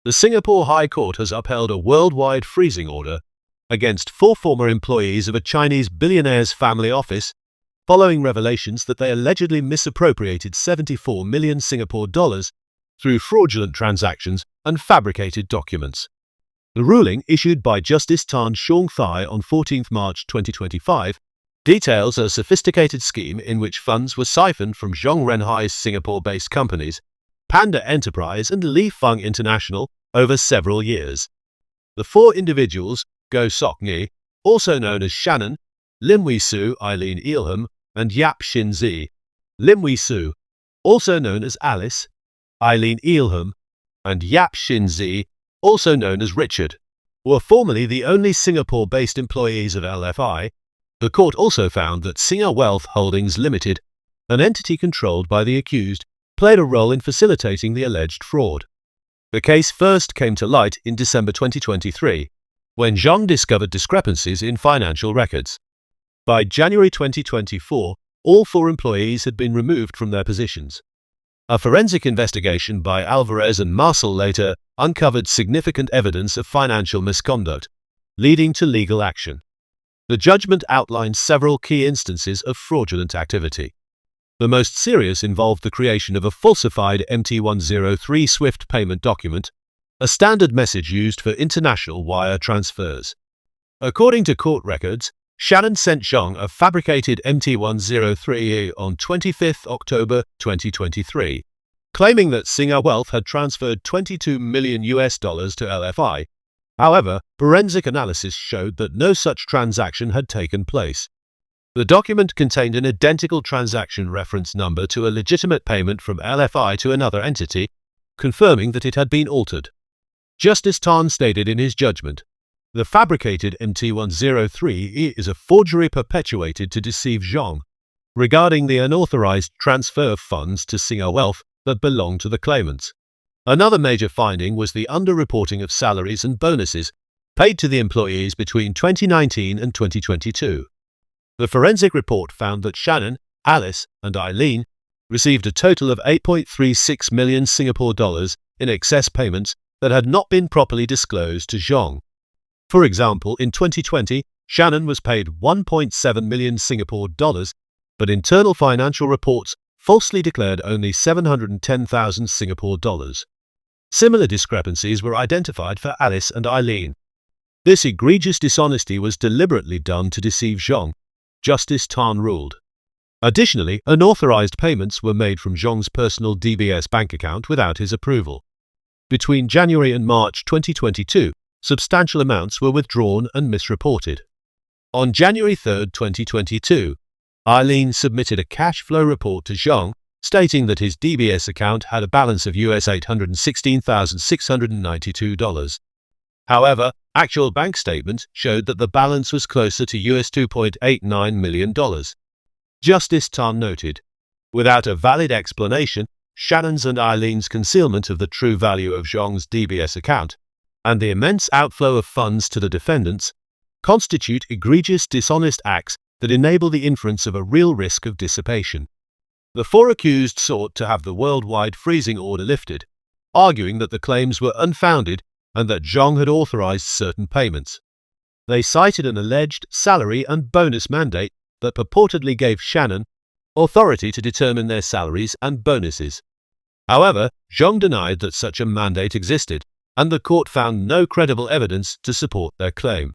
The Singapore High Court has upheld a worldwide freezing order against 4 former employees of a Chinese billionaire's family office following revelations that they allegedly misappropriated 74 million Singapore dollars through fraudulent transactions and fabricated documents. The ruling, issued by Justice Tan Zhong Renhai on 14 March 2025, details a sophisticated scheme in which funds were siphoned from Zhong Renhai's Singapore-based companies, Panda Enterprise and Li Feng International, over several years. The 4 individuals, Goh Sok Ngi, also known as Shannon, Lim Wee Soo, Eileen Ealham, and Yap Shin Zi. Lim Wee Soo, also known as Alice, Eileen Ealham, and Yap Shin Zi, also known as Richard, were formerly the only Singapore-based employees of LFI. The court also found that Singer Wealth Holdings Limited, an entity controlled by the accused, played a role in facilitating the alleged fraud. The case first came to light in December 2023, when Zhong discovered discrepancies in financial records. By January 2024, all 4 employees had been removed from their positions. A forensic investigation by Alvarez and Marcel later uncovered significant evidence of financial misconduct, leading to legal action. The judgment outlined several key instances of fraudulent activity. The most serious involved the creation of a falsified MT-103 SWIFT payment document, a standard message used for international wire transfers. According to court records, Shannon sent Zhong a fabricated MT-103 on 25 October 2023, claiming that Singer Wealth had transferred $22 million to LFI. However, forensic analysis showed that no such transaction had taken place. The document contained an identical transaction reference number to a legitimate payment from LFI to another entity, confirming that it had been altered. Justice Tan stated in his judgment, "The fabricated MT-103 is a forgery perpetuated to deceive Zhong regarding the unauthorized transfer of funds to Singer Wealth that belonged to the claimants." Another major finding was the underreporting of salaries and bonuses paid to the employees between 2019 and 2022. The forensic report found that Shannon, Alice, and Eileen received a total of 8.36 million Singapore dollars in excess payments that had not been properly disclosed to Zhong. For example, in 2020, Shannon was paid 1.7 million Singapore dollars, but internal financial reports falsely declared only 710,000 Singapore dollars. Similar discrepancies were identified for Alice and Eileen. This egregious dishonesty was deliberately done to deceive Zhong, Justice Tan ruled. Additionally, unauthorized payments were made from Zhong's personal DBS bank account without his approval. Between January and March 2022, substantial amounts were withdrawn and misreported. On January 3, 2022, Eileen submitted a cash flow report to Zhong, stating that his DBS account had a balance of $816,692. However, actual bank statements showed that the balance was closer to $2.89 million. Justice Tan noted, without a valid explanation, Shannon's and Eileen's concealment of the true value of Zhong's DBS account and the immense outflow of funds to the defendants constitute egregious dishonest acts that enable the inference of a real risk of dissipation. The 4 accused sought to have the worldwide freezing order lifted, arguing that the claims were unfounded and that Zhong had authorized certain payments. They cited an alleged salary and bonus mandate that purportedly gave Shannon authority to determine their salaries and bonuses. However, Zhong denied that such a mandate existed, and the court found no credible evidence to support their claim.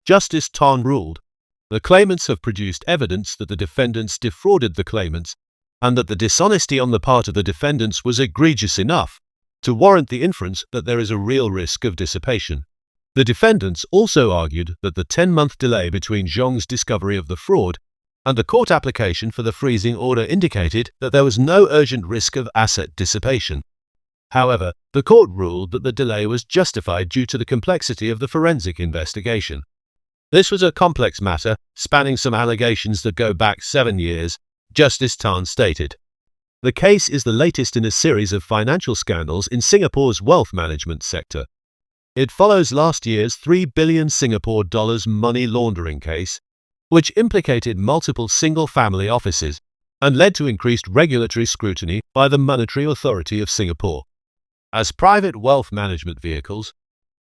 Justice Tan ruled, "The claimants have produced evidence that the defendants defrauded the claimants, and that the dishonesty on the part of the defendants was egregious enough to warrant the inference that there is a real risk of dissipation." The defendants also argued that the 10-month delay between Zhong's discovery of the fraud and the court application for the freezing order indicated that there was no urgent risk of asset dissipation. However, the court ruled that the delay was justified due to the complexity of the forensic investigation. This was a complex matter, spanning some allegations that go back 7 years, Justice Tan stated. The case is the latest in a series of financial scandals in Singapore's wealth management sector. It follows last year's 3 billion Singapore dollars money laundering case, which implicated multiple single-family offices and led to increased regulatory scrutiny by the Monetary Authority of Singapore. As private wealth management vehicles,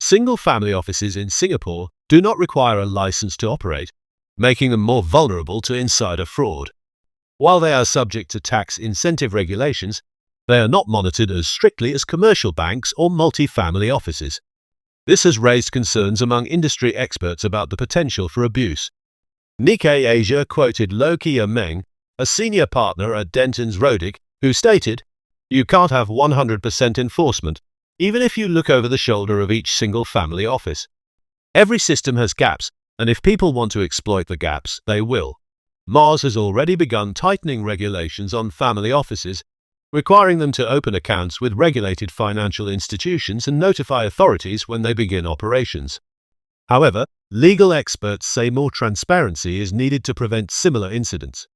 single-family offices in Singapore do not require a license to operate, making them more vulnerable to insider fraud. While they are subject to tax incentive regulations, they are not monitored as strictly as commercial banks or multi-family offices. This has raised concerns among industry experts about the potential for abuse. Nikkei Asia quoted Lo Kia Meng, a senior partner at Dentons Rodick, who stated, "You can't have 100% enforcement, even if you look over the shoulder of each single-family office. Every system has gaps, and if people want to exploit the gaps, they will." Mars has already begun tightening regulations on family offices, requiring them to open accounts with regulated financial institutions and notify authorities when they begin operations. However, legal experts say more transparency is needed to prevent similar incidents.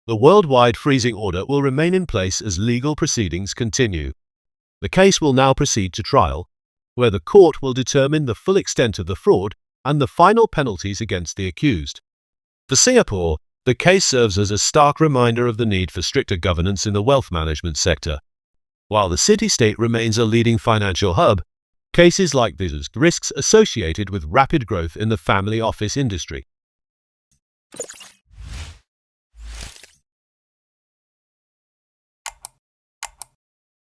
The worldwide freezing order will remain in place as legal proceedings continue. The case will now proceed to trial, where the court will determine the full extent of the fraud and the final penalties against the accused. For Singapore, the case serves as a stark reminder of the need for stricter governance in the wealth management sector. While the city-state remains a leading financial hub, cases like these risks associated with rapid growth in the family office industry.